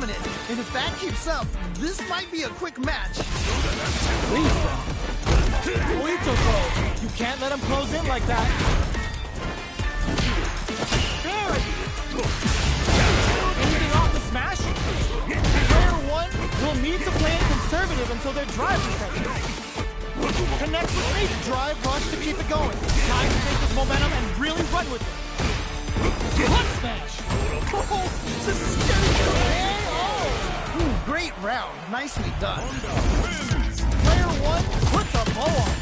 dominant, and if that keeps up, this might be a quick match. Please, you can't let him close in like that. Barry! Anything off the smash? Player 1 will need to play it conservative until their drive resets. Connects with me. Drive rush to keep it going. Time to take this momentum and really run with it. Hot smash! Oh, this is getting good. Great round. Nicely done. Player 1 puts a bow on.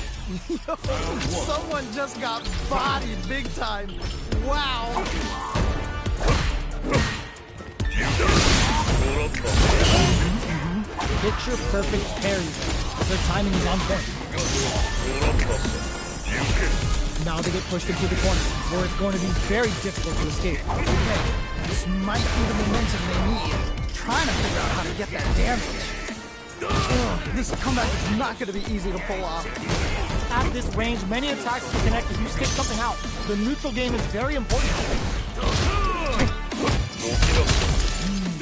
Yo, someone just got bodied big time. Wow. Picture perfect parry. Their timing is on point. Now they get pushed into the corner, where it's going to be very difficult to escape. Okay, this might be the momentum they need. Trying to figure out how to get that damage. This comeback is not going to be easy to pull off. At this range, many attacks can connect if you stick something out. The neutral game is very important.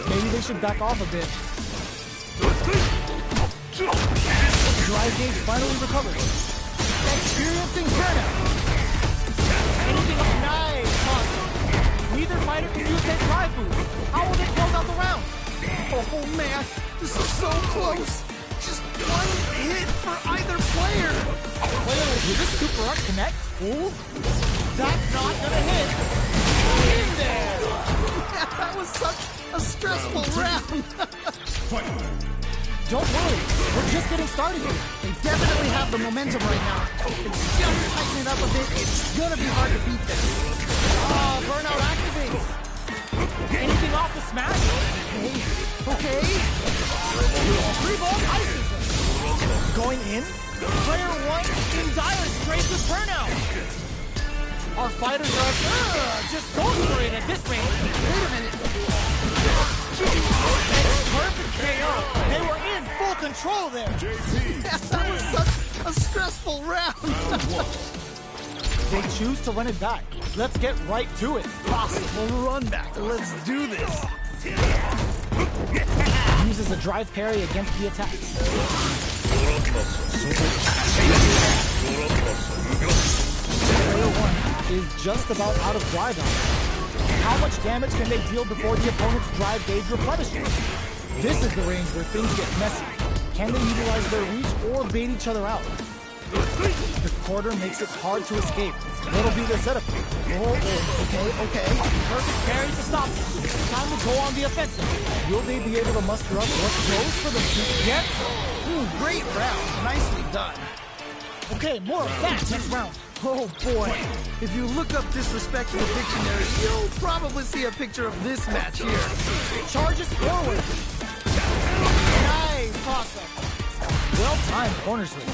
Maybe they should back off a bit. Drive gauge finally recovers. Experiencing burnout. Anything nice. Neither fighter can use their drive boost. How will they close out the round? Oh man, this is so close. Just one hit for either player. Wait, did this super art connect? Ooh, that's not gonna hit. In there. Yeah, that was such a stressful round. Don't worry, we're just getting started here. They definitely have the momentum right now. It's just tighten it up a bit. It's gonna be hard to beat them. Burnout activates. Anything off the smash? Okay. Three-ball ices it. Going in? Player 1 in dire straits with burnout. Our fighters are just going for it at this range. Wait a minute. Perfect KO. They were in full control there. Yeah, that was such a stressful round. They choose to run it back. Let's get right to it. Possible run back. Let's do this. Uses a drive parry against the attack. Player 1 is just about out of drive on. How much damage can they deal before the opponent's drive gauge replenishes? This is the range where things get messy. Can they utilize their reach or bait each other out? The quarter makes it hard to escape. What'll be their setup? Okay. Perfect parry to stop them. Time to go on the offensive. Will they be able to muster up what goes for the sweep yet? Great round. Nicely done. Okay, more of that next round. Oh boy. If you look up disrespect in the dictionary, you'll probably see a picture of this match here. Charges forward. Nice toss-up. Well-timed corner switch.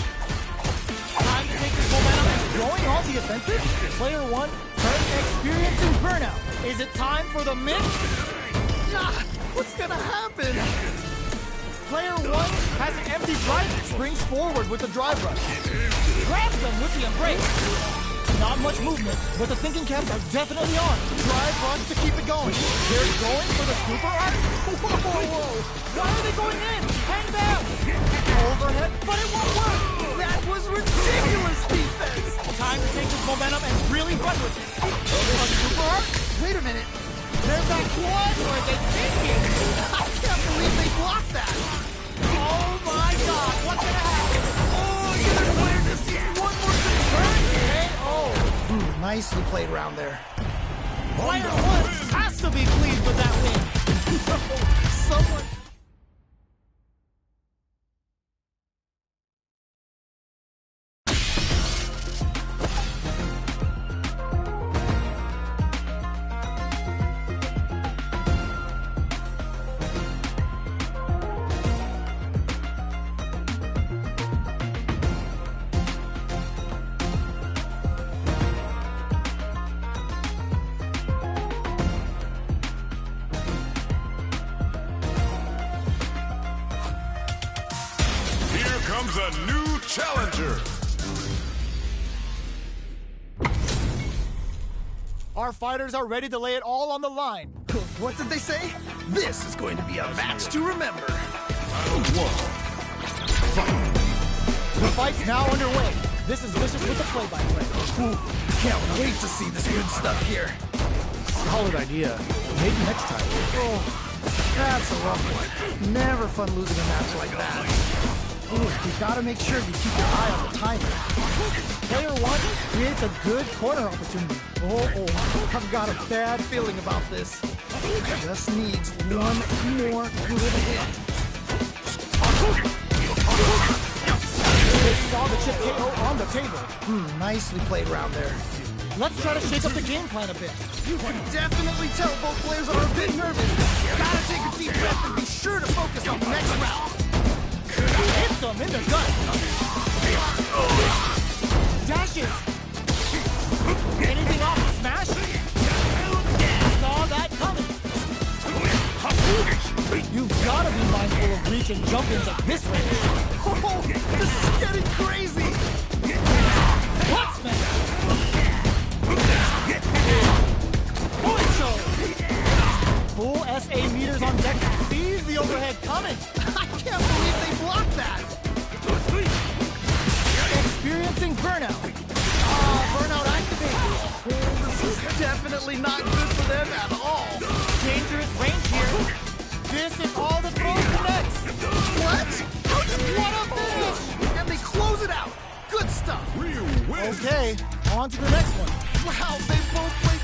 Time to take this momentum and going on the offensive. Player 1 currently experiencing burnout. Is it time for the mix? What's gonna happen? Player 1 has an empty drive, springs forward with the drive rush. Grabs them with the embrace. Not much movement, but the thinking caps are definitely on. Drive rush to keep it going. They're going for the super art. Whoa. Why are they going in? Hang back. Overhead, but it won't work. That was ridiculous defense. Time to take this momentum and really run with it. A super art? Wait a minute. There's that one where they thinking. I can't believe they blocked that. Oh my God, what's gonna happen? Oh, the other player just needs one more confirm. Nicely played round there. Player 1 has to be pleased with that win. Someone... comes a new challenger. Our fighters are ready to lay it all on the line. What did they say? This is going to be a match to remember. The fight's now underway. This is Vicious with the play-by-play. Ooh, can't wait to see this good stuff here. Solid idea. Maybe next time. Oh, that's a rough one. Never fun losing a match like that. Ooh, you gotta make sure you keep your eye on the timer. Player 1 creates a good corner opportunity. Oh, I've got a bad feeling about this. Just needs one more good hit. They saw the chip KO on the table. Nicely played round there. Let's try to shake up the game plan a bit. You can definitely tell both players are a bit nervous. Gotta take a deep breath and be sure to focus on the next round. Hits them in the gut. Dashes. Anything off the smash? Saw that coming. You've got to be mindful of reach and jump-ins at this range. Oh, this is getting crazy. What smash? Poncho. Full SA meters on deck. Sees the overhead coming. I can't believe they blocked that. Experiencing burnout. Burnout activated. This is definitely not good for them at all. Dangerous range here. This is all the throws connects. What? What a finish! And they close it out. Good stuff. Real win. Okay, on to the next one. Wow, they both played.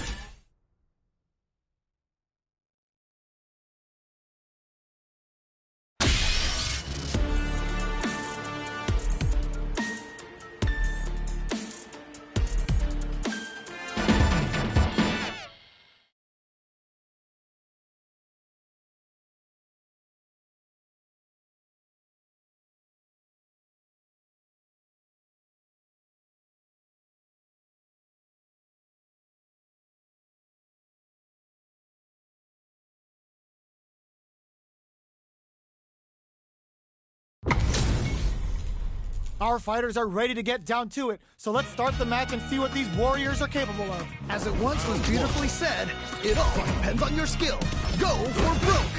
Our fighters are ready to get down to it, so let's start the match and see what these warriors are capable of. As it once was beautifully said, it all depends on your skill. Go for broke.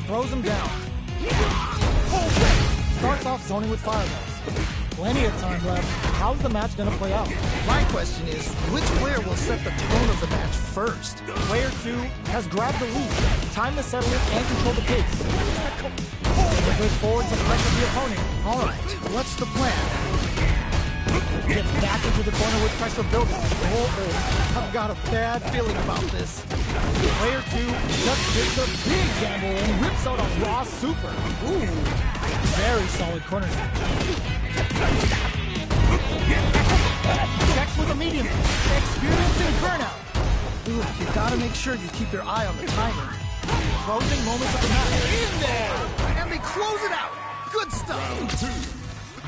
Throws him down. Starts off zoning with fireballs. Plenty of time left. How's the match gonna play out? My question is, which player will set the tone of the match first? Player 2 has grabbed the lead. Time to settle it and control the pace. Moving forward to pressure the opponent. All right, what's the plan? Gets back into the corner with pressure building. I've got a bad feeling about this. Player 2 just gives a big gamble and rips out a raw super. Ooh, very solid corner match. Checks with a medium. Experiencing burnout. Ooh, you gotta make sure you keep your eye on the timer. Closing moments of the match. In there! And they close it out! Good stuff!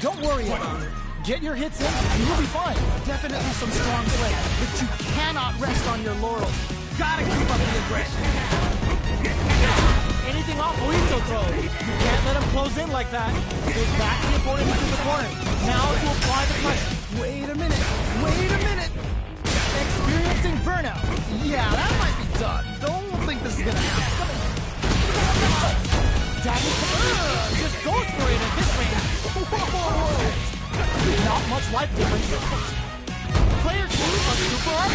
Don't worry about it. Get your hits in and you'll be fine. Definitely some strong play, but you cannot rest on your laurels. Gotta keep up the aggression. Anything off Oito throws. You can't let him close in like that. They back the opponent into the corner. Now to apply the pressure. Wait a minute. Wait a minute. Experiencing burnout. Yeah, that might be done. Don't think this is gonna happen. Daddy, just goes for it at this range. Whoa! Not much life difference. Player 2 on super up.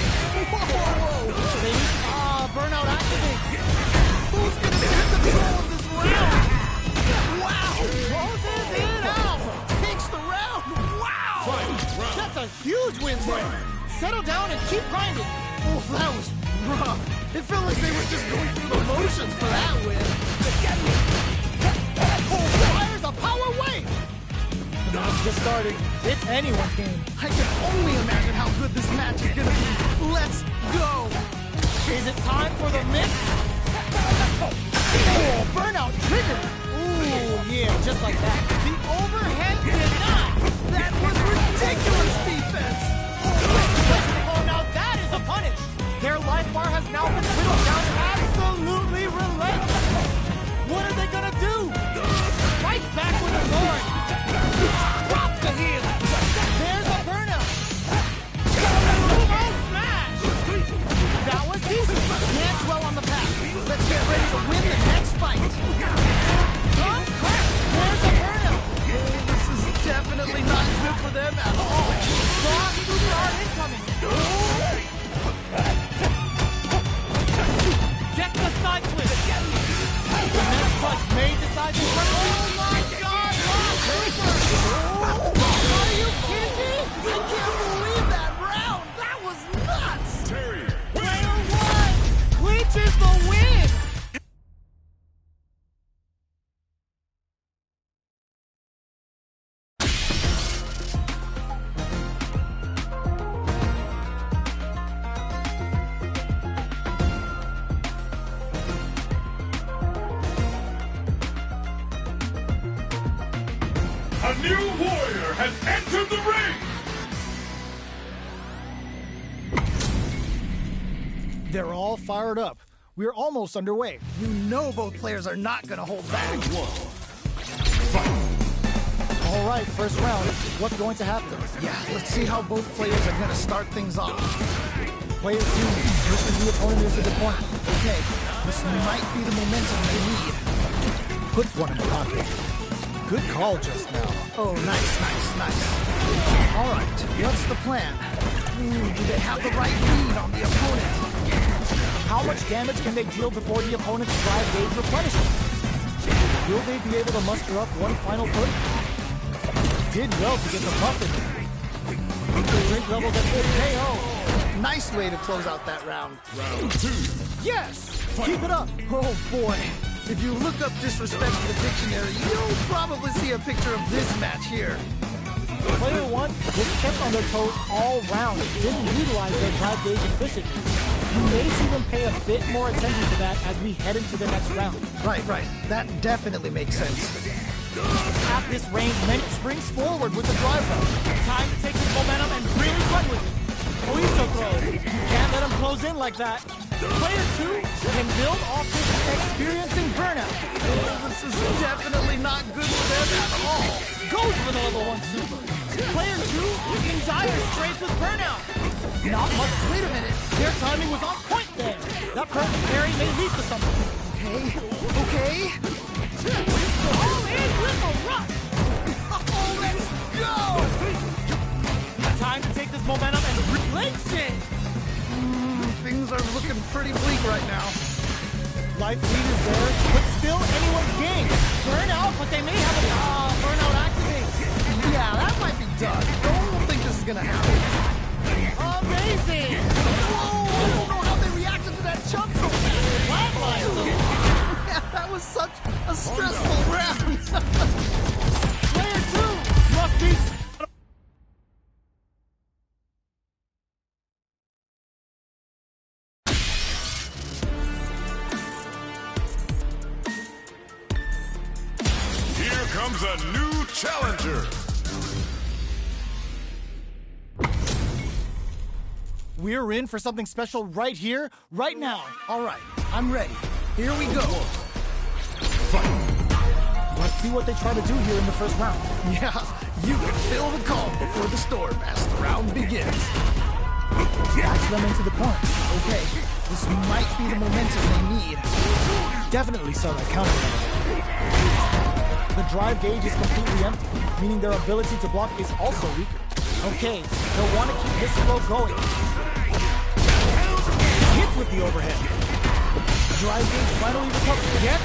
Whoa! Burnout activates. Who's gonna take control of this round? Wow! Closes it out. Takes the round. Wow! That's a huge win there. Settle down and keep grinding. Oh, that was rough. It felt like they were just going through the motions for that win. Fires a power wave. The match just started. It's anyone's game. I can only imagine how good this match is gonna be. Let's go! Is it time for the mix? Oh, burnout triggered. Ooh, yeah, just like that. The overhead did not. That was ridiculous defense! Oh, now that is a punish. Their life bar has now been whittled down absolutely relentless. What are they gonna do? Fight back with a sword. Drop the heel. There's a burnout. Oh, smash. That was decent. Can't dwell A new warrior has entered the ring! They're all fired up. We're almost underway. You know both players are not gonna hold back. All right, first round. What's going to happen? Yeah, let's see how both players are gonna start things off. Player 2 pushes the opponent into the corner. Okay, this might be the momentum they need. Puts one in the pocket. Good call just now. Oh, nice. All right, what's the plan? Do they have the right read on the opponent? How much damage can they deal before the opponent's drive gauge replenishes? Will they be able to muster up one final push? Did well to get the buff in there. The drink levels at full KO. Nice way to close out that round. Round 2. Yes! Keep it up! Oh boy, if you look up disrespect in the dictionary, you'll probably see a picture of this match here. Player 1 was kept on their toes all round. Didn't utilize their drive gauge efficiently. You may see them pay a bit more attention to that as we head into the next round. Right. That definitely makes sense. At this range, Link springs forward with the drive run. Time to take his momentum and really run with it. Oito throw. Can't let him close in like that. Player 2 can build off his experiencing burnout. This is definitely not good for them at all. Goes for the level 1 super. Player 2 in dire straits with burnout. Not much. Wait a minute. Their timing was on point there. That perfect parry may lead to something. Okay. All in with a rush. Oh, let's go! Time to take this momentum and replace it. Things are looking pretty bleak right now. Life lead is there, but still anyone's game. Burnout, but they may have a burnout activate. Yeah, that might be done. Don't think this is gonna happen. Amazing! Whoa! I don't know how they reacted to that jump so Flatline. Yeah, that was such a stressful round. Player 2 must be... Here comes a new challenger! We're in for something special right here, right now. All right, I'm ready. Here we go. Let's see what they try to do here in the first round. Yeah, you can feel the calm before the storm as the round begins. Backs them into the corner. Okay, this might be the momentum they need. Definitely saw that counter. The drive gauge is completely empty, meaning their ability to block is also weaker. Okay, they'll want to keep this flow going. Hits with the overhead. Drive gauge finally recovers. Yes.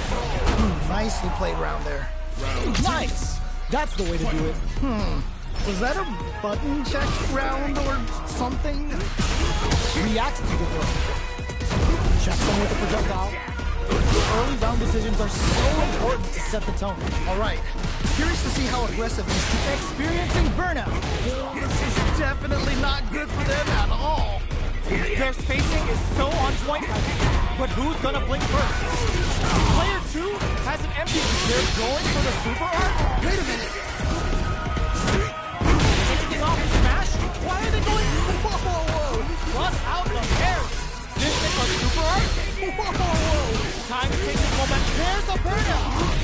Nicely played round there. Nice. That's the way to do it. Was that a button check round or something? Reacts to the throw. Checks them with the projectile. Early round decisions are so important to set the tone. All right, curious to see how aggressive these two Experiencing burnout. This is definitely not good for them at all. Their spacing is so on point right now. But who's gonna blink first? Player 2 has an empty. They're going for the super art? Wait a minute. Anything off the smash? Why are they going? Whoa. Plus out the parry. This is a super art? Time to take this moment. There's a burnout.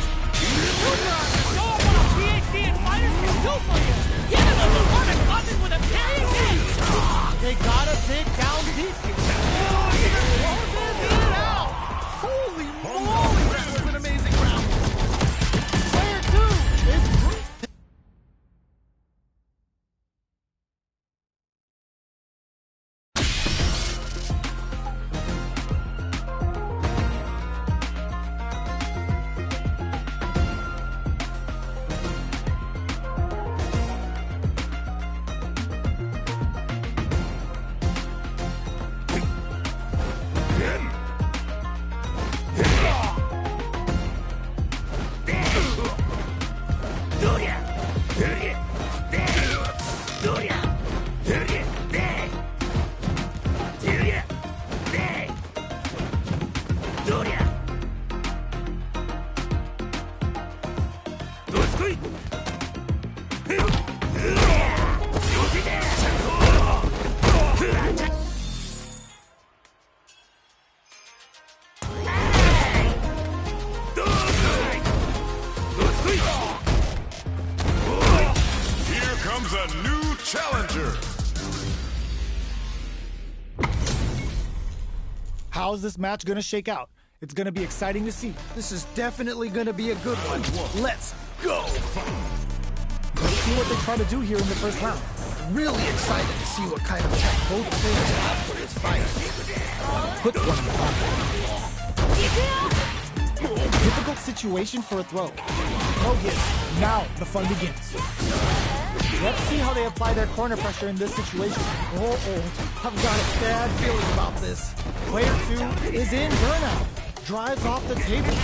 Show up what a PhD in fighters can do for you. Give him a performance button with a parry hit. They gotta dig down deep. Even closes it out. Holy moly, that was an amazing round. Player 2 is... How's this match gonna shake out? It's gonna be exciting to see. This is definitely gonna be a good one. Let's go! Let's see what they try to do here in the first round. Really excited to see what kind of tech both players have for this fight. Puts one in the pocket. Difficult situation for a throw. Throw hits. Now the fun begins. Let's see how they apply their corner pressure in this situation. I've got a bad feeling about this. Player 2 is in burnout. Drives off the table.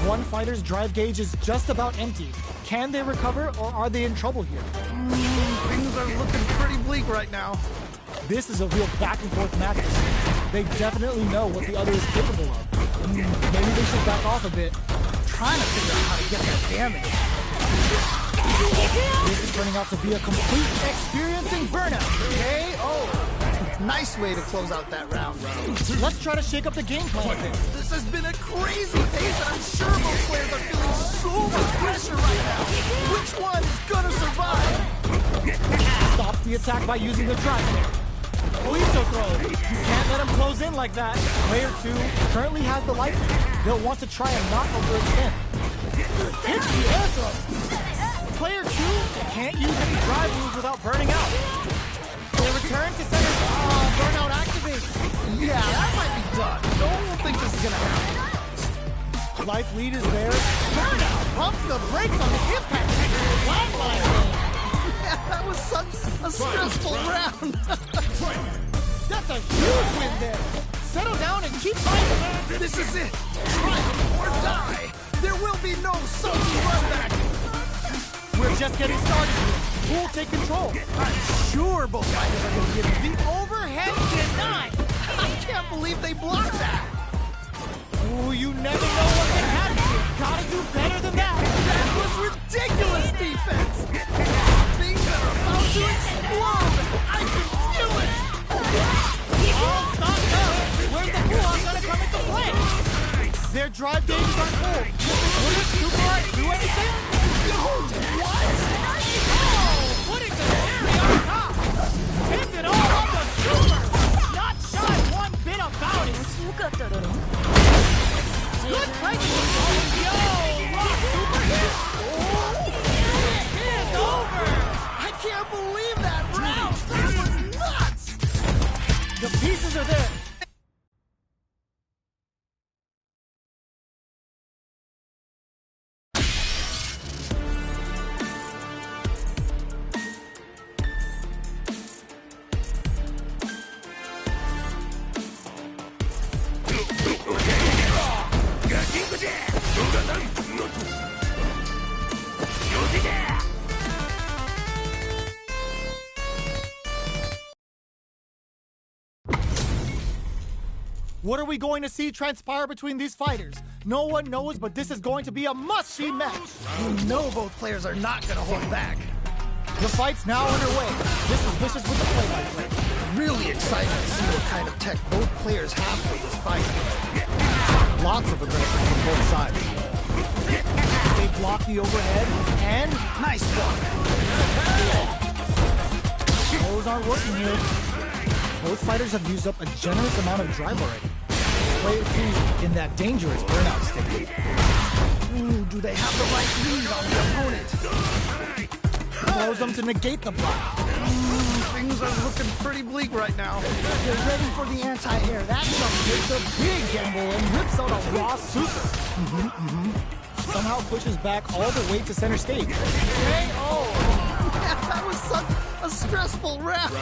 One fighter's drive gauge is just about empty. Can they recover, or are they in trouble here? Things are looking pretty bleak right now. This is a real back and forth match. They definitely know what the other is capable of. Maybe they should back off a bit. Trying to figure out how to get that damage. This is turning out to be a complete experiencing burnout. KO. Nice way to close out that round. Let's try to shake up the game plan a bit. This has been a crazy pace, and I'm sure both players are feeling so much pressure right now. Which one is gonna survive? Stops the attack by using the drive kick. Polito throw. You can't let him close in like that. Player 2 currently has the life lead. They'll want to try and not overextend. Hits the air throw. Player 2 can't use any drive moves without burning out. They return to center. Burnout activates. Yeah, that might be done. Don't think this is gonna happen. Life lead is there. Burnout pumps the brakes on the impact. Flatline. Yeah, that was such a stressful round. That's a huge win there. Settle down and keep fighting. This is it. Triumph or die. There will be no salty run back. We're just getting started here. Who will take control? I'm sure both fighters are going to give it. The overhead denied. I can't believe they blocked that. Oh, you never know what can happen here. Gotta do better than that. That was ridiculous defense. Things are about to explode. I can feel it. All stocked up. Where's the pull-off gonna come into play? Their drive gauges aren't full. Will this super art do anything? What? Oh, putting the cherry on top. Hits it all on the super. Not shy one bit about it. Good fighting. Yo, rock super hit. It's over. I can't believe that round. That was nuts. The pieces are there. What are we going to see transpire between these fighters? No one knows, but this is going to be a must-see match. You know both players are not going to hold back. The fight's now underway. This is Vicious with the play-by-play. Really excited to see what kind of tech both players have for this fight. Lots of aggression from both sides. They block the overhead, and Nice block. those aren't working here. Both fighters have used up a generous amount of drive already. Player 2 in that dangerous burnout state. Ooh, do they have the right lead on the opponent? Allows them to negate the block. Things are looking pretty bleak right now. They're ready for the anti-air. That jump Takes a big gamble and rips out a raw super. Somehow pushes back all the way to center stage. KO! that was such a stressful round.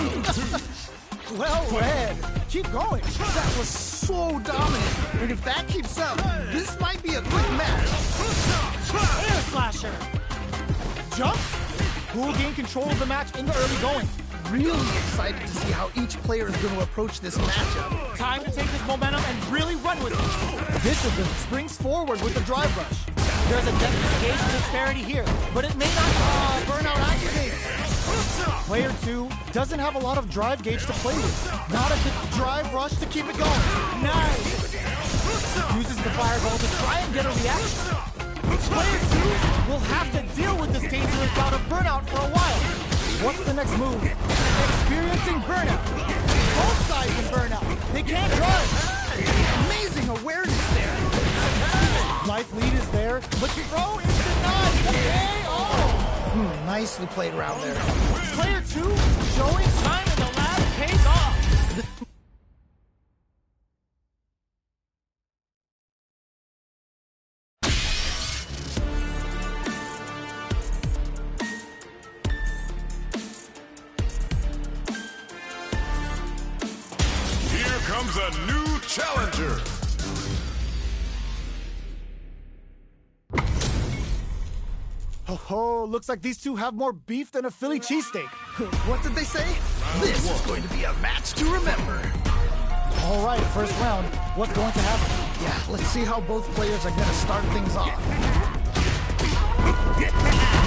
Well read. Keep going. That was so dominant. And if that keeps up, this might be a quick match. Air slasher. Jump. Who will gain control of the match in the early going? Really excited to see how each player is going to approach this matchup. Time to take this momentum and really run with it. Discipline springs forward with the drive rush. There's a definite gauge of disparity here, but it may not burnout activate. Player 2 doesn't have a lot of drive gauge to play with. Not a good drive rush to keep it going. Nice. Uses the fireball to try and get a reaction. Player 2 will have to deal with this dangerous bout of burnout for a while. What's the next move? Experiencing burnout. Both sides in burnout. They can't drive. Amazing awareness there. Life lead is there, but throw is denied. KO! Nicely played round there. Player 2 showing time in the lab pays off. Here comes a new challenger. Oh, looks like these two have more beef than a Philly cheesesteak. What did they say? This is going to be a match to remember. All right, first round. What's going to happen? Yeah, let's see how both players are going to start things off.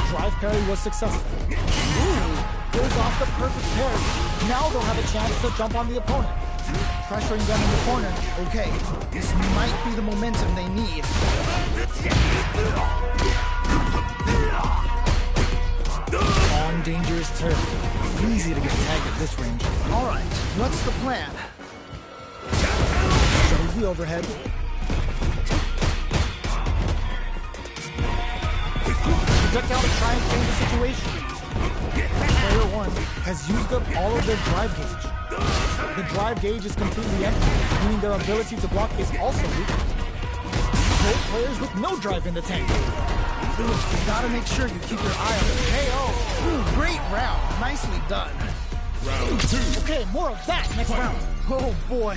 Drive parry was successful. Ooh, goes off the perfect parry. Now they'll have a chance to jump on the opponent. Pressuring them in the corner. Okay, this might be the momentum they need. On dangerous turf. Easy to get tagged at this range. All right, what's the plan? Shows the overhead. Projectile to try and change the situation. Player 1 has used up all of their drive gauge. The drive gauge is completely empty, meaning their ability to block is also weak. Both players with no drive in the tank. You gotta make sure you keep your eye on the KO. Great round. Nicely done. Round 2. Okay, more of that next round. Oh boy.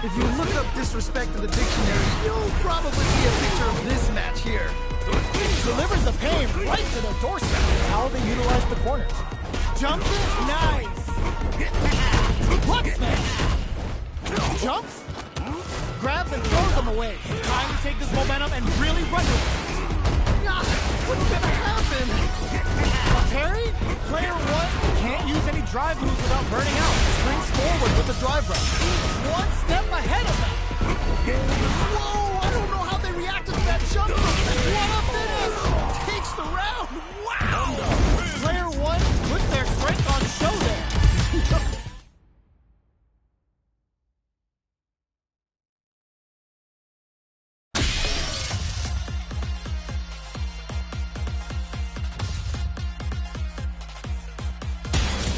If you look up disrespect in the dictionary, you'll probably see a picture of this match here. Delivers the pain right to their doorstep. How they utilize the corner. Jumps, nice. Block smash. Jumps, grabs and throws them away. Time to take this momentum and really run with it. God, what's gonna happen? A parry? Player 1 can't use any drive moves without burning out. Springs forward with the drive rush. One step ahead of them. Whoa, I don't know how they reacted to that jump. What a finish! Takes the round. Wow! Player 1 puts their strength on show there.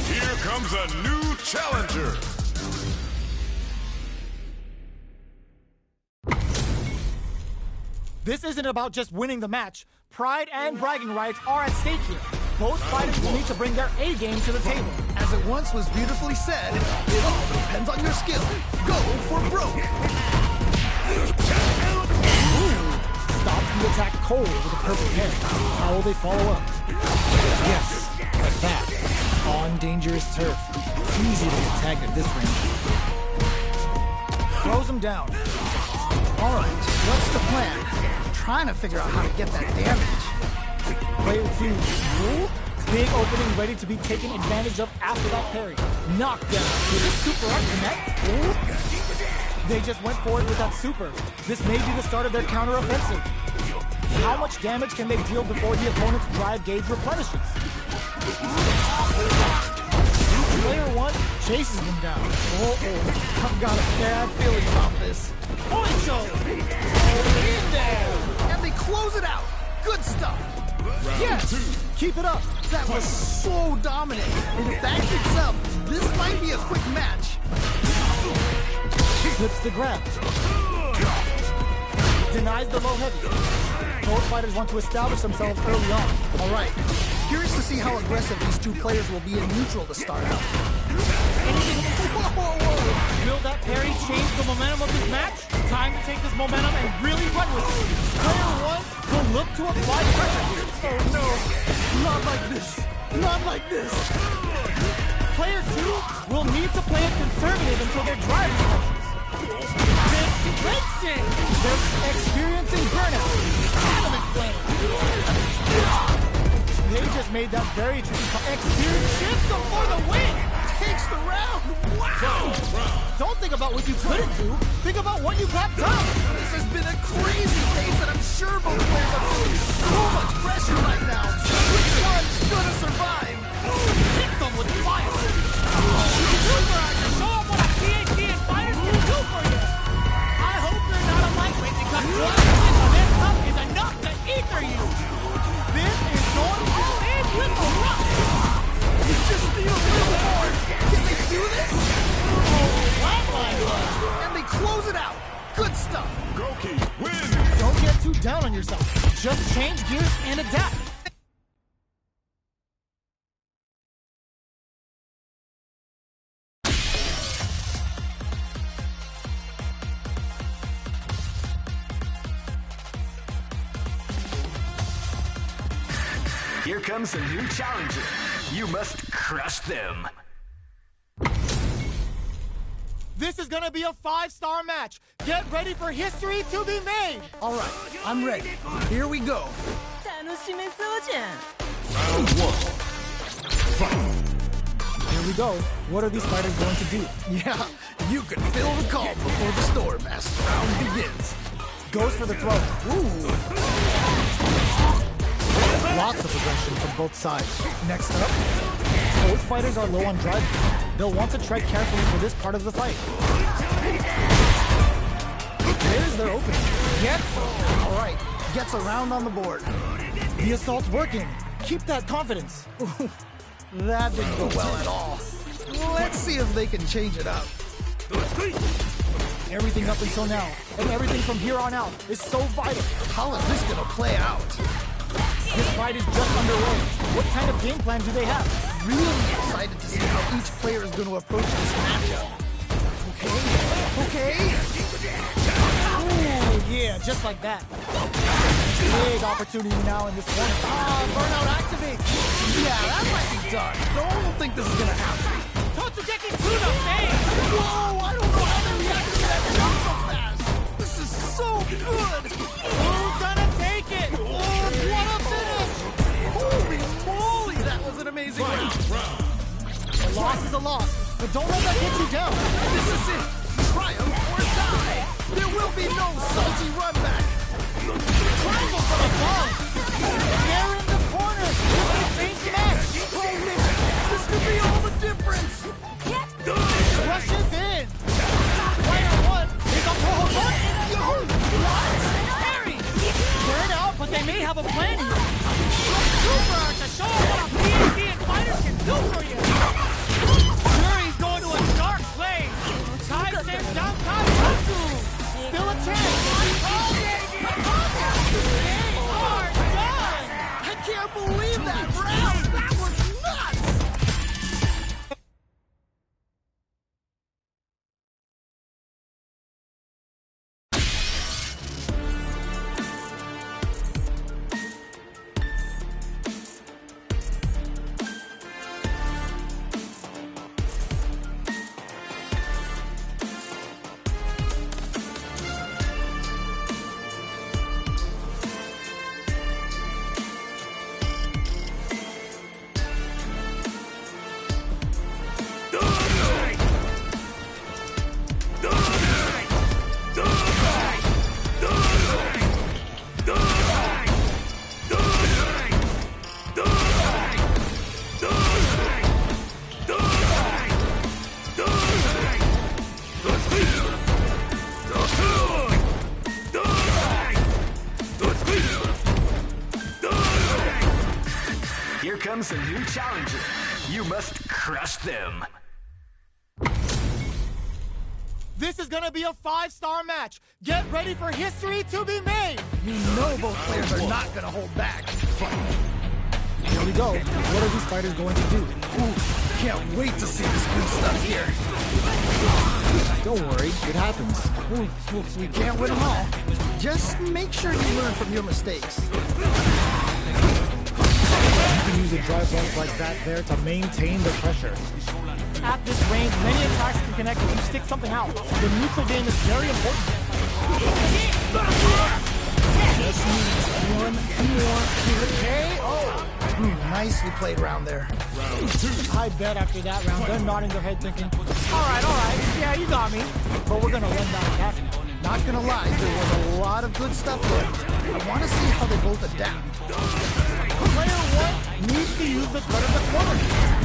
Here comes a new challenger. This isn't about just winning the match. Pride and bragging rights are at stake here. Both fighters will need to bring their A game to the table. As it once was beautifully said, it all depends on your skill. Go for broke. Stops the attack cold with a perfect parry. How will they follow up? Yes, like that. On dangerous turf. Easy to get tagged at this range. Throws him down. All right, what's the plan? I'm trying to figure out how to get that damage. Player 2, Ooh, big opening ready to be taken advantage of after that parry. Knockdown. Did this super up connect? Ooh. They just went for it with that super. This may be the start of their counter-offensive. How much damage can they deal before the opponent's drive gauge replenishes? Player 1 chases him down. I've got a bad feeling about this. Poncho! In there! And they close it out. Good stuff. Yes! Keep it up. That was so dominant. And if that keeps up, this might be a quick match. Flips the grab. Denies the low heavy. Both fighters want to establish themselves early on. All right. Curious to see how aggressive these two players will be in neutral to start out. Will that parry change the momentum of this match? Time to take this momentum and really run with it. Player 1 will look to apply pressure here. Oh no, not like this. Not like this. Player 2 will need to play it conservative until their drive touches. They're experiencing burnout. Adamant flame. They just made that very tricky. Experience shifts for the win. Takes the round. Wow. Don't think about what you couldn't do. Think about what you got done. This has been a crazy pace, and I'm sure both players are feeling so much pressure right now. Which one's gonna survive? Hit them with fire. Super, show them what a THC and fire can do for you. I get too down on yourself. Just change gears and adapt. Here comes a new challenger. You must crush them. This is gonna be a 5-star match. Get ready for history to be made. All right, I'm ready. Here we go. 楽しめそうじゃん。 Round one. Fight. Here we go. What are these fighters going to do? Yeah, you can feel the calm before the storm as the round begins. Goes for the throat. Ooh. Lots of aggression from both sides. Next up, Both fighters are low on drive. They'll want to tread carefully for this part of the fight. There's their opening. all right, gets a round on the board. The assault's working. Keep that confidence. That didn't go well at all. Let's see if they can change it up. Everything up until now, and everything from here on out, is so vital. How is this gonna play out? This fight is just underway. What kind of game plan do they have? Really excited to see how each player is going to approach this matchup. Okay. Ooh, yeah, just like that. Big opportunity now in this one. Burnout activate. Yeah, that might be done. Don't think this is going to happen. Totsugeki to the face! Whoa, I don't know how they reacted to that jump so fast. This is so good. Who's gonna take it? Oh, what a finish! Holy moly, that was an amazing round. A loss is a loss, but don't let that get you down. This is it. Triumph or die. There will be no salty run back. Triangle from above. They're in the corner. Change the match. Oh, man, this could be all the difference. Rushes in. Player one is up for a point. Harry! Turn out, but they may have a plan here. Super to show what a PhD and fighters can do for you. Fury's going to a dark place. Kai sends down Kaijutsu. Still a chance. Oh, baby! They are done! I can't believe that round. That was nuts. Here comes a new challenger. You must crush them. This is gonna be a 5-star match. Get ready for history to be made. You know both players are not going to hold back. Here we go. What are these fighters going to do? Ooh, can't wait to see this good stuff here. Don't worry, it happens. We can't win them all. Just make sure you learn from your mistakes. You can use a drive bump like that there to maintain the pressure. At this range, many attacks can connect if you stick something out. The neutral game is very important. Just needs one more KO. Nicely played round there. I bet after that round, they're nodding their head thinking, all right, yeah, you got me. But we're gonna run down back. Not gonna lie, there was a lot of good stuff there. I want to see how they both adapt. Player one needs to use the threat of the corner.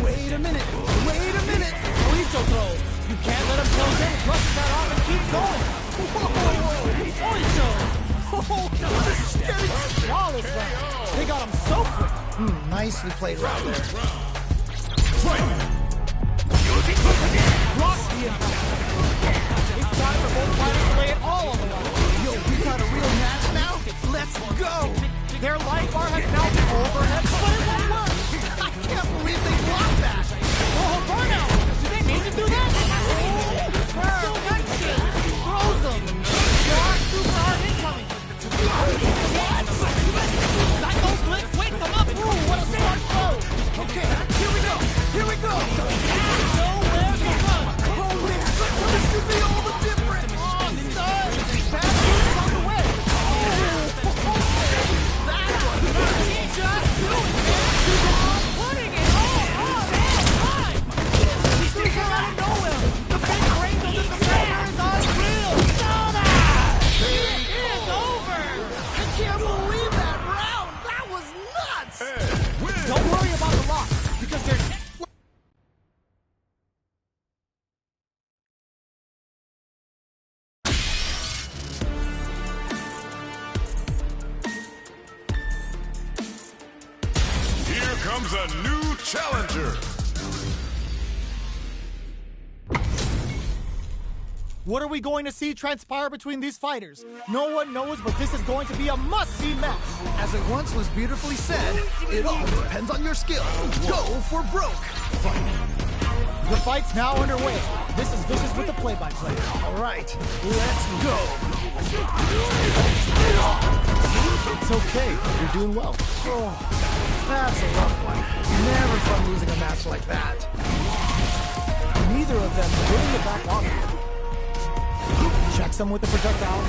Wait a minute. Burrito throw. You can't let him close in. Brush that off and keep going. Burrito. Oh, this is scary. Flawless round. They got him so quick. Nicely played round there. Block the impact. It's time for both fighters to lay it all on the line. Yo, we got a real match now? Their life bar has now been overhead, but it won't work. I can't believe they blocked that. Oh, burnout! Did they mean to do that? Perfection! Throws them! Dark super hard incoming! What? Got no blitz, wake them up! Ooh, what a smart throw! Okay, here we go. Here we go. Nowhere to run! Holy, this could be all the difference. Oh, stud! Bad news on the way! That one. Just do it, man! Putting it all on this time! He's sticking out of nowhere! The big brain of the defender is unreal! It is over! I can't believe that round. That was nuts. Don't worry about the loss, because there's... Here comes a new challenger. What are we going to see transpire between these fighters? No one knows, but this is going to be a must-see match. As it once was beautifully said, it all depends on your skill. Go for broke. The fight's now underway. This is Vicious with the play-by-play. All right, let's go. It's okay. You're doing well. Oh, that's a rough one. Never fun losing a match like that. Neither of them willing to back off. Checks them with the projectile.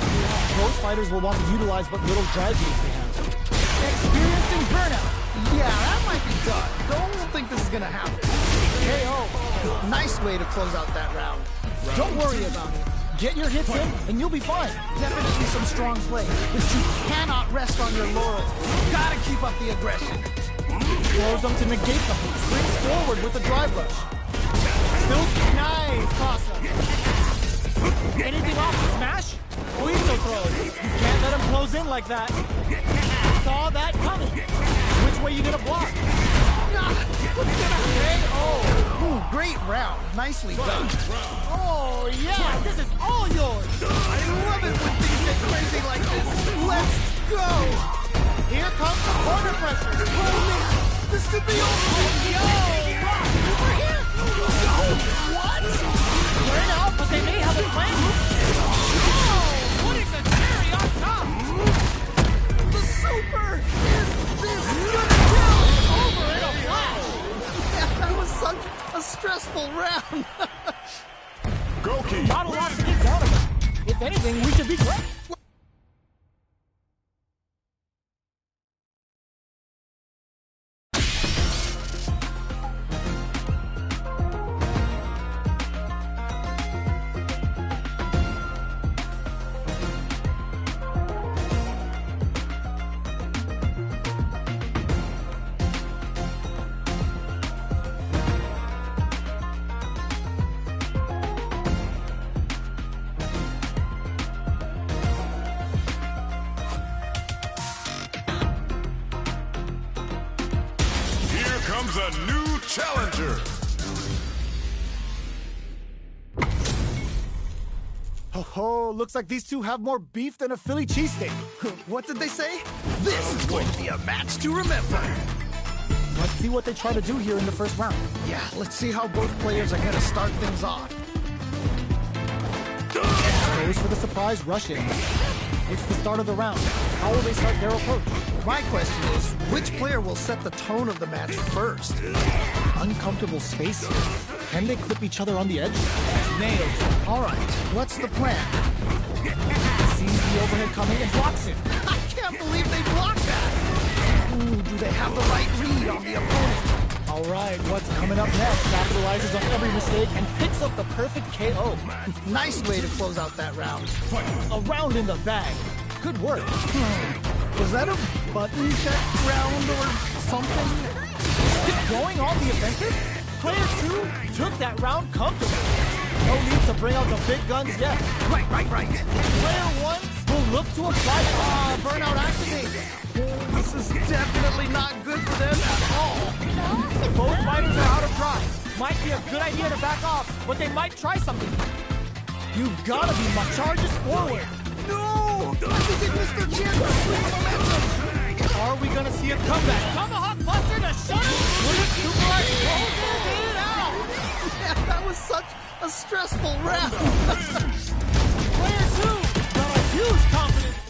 Both fighters will want to utilize what little drive gauge they have. Experiencing burnout. Yeah, that might be done. Don't think this is gonna happen. KO. Nice way to close out that round. Don't worry about it. Get your hits in, and you'll be fine. Definitely some strong play, but you cannot rest on your laurels. Gotta keep up the aggression. Throws them to negate them. Springs forward with the drive rush. Still nice toss-up. Anything off the smash? Guiso throws. You can't let him close in like that. Saw that coming. Which way you gonna block? Ooh, great round. Nicely done. Oh, yeah, this is all yours. I love it when things get crazy like this. Let's go. Here comes the corner pressure. Holy, this could be over. Yo, over here. What? Burn out, but they may have a plan. Oh, putting the cherry on top. The super is this gonna count? Over in a flash. Yeah, that was such a stressful round. Goki. Not a lot to get down about. If anything, we should be glad. Comes a new challenger. Oh, looks like these two have more beef than a Philly cheesesteak. What did they say? This is going to be a match to remember. Let's see what they try to do here in the first round. Yeah, let's see how both players are going to start things off. Goes for the surprise rush in. It's the start of the round. How will they start their approach? My question is, which player will set the tone of the match first? Uncomfortable space here. Can they clip each other on the edge? Nailed. All right, what's the plan? Sees the overhead coming and blocks it. I can't believe they blocked that. Ooh, do they have the right read on the opponent? All right, what's coming up next? Capitalizes on every mistake and picks up the perfect KO. Nice way to close out that round. A round in the bag. Good work. Was that a button check round or something? Going on the offensive? Player 2 took that round comfortably. No need to bring out the big guns yet. Right. Player 1 will look to apply Burnout activate. This is definitely not good for them at all. Both fighters are out of drive. Might be a good idea to back off, but they might try something. You've gotta be my charges forward. No! I think they missed their chance to swing momentum. Are we gonna see a comeback? Tomahawk Buster to shut him! Look at Super Art closing it out! Yeah, that was such a stressful round. Player 2 got a huge confidence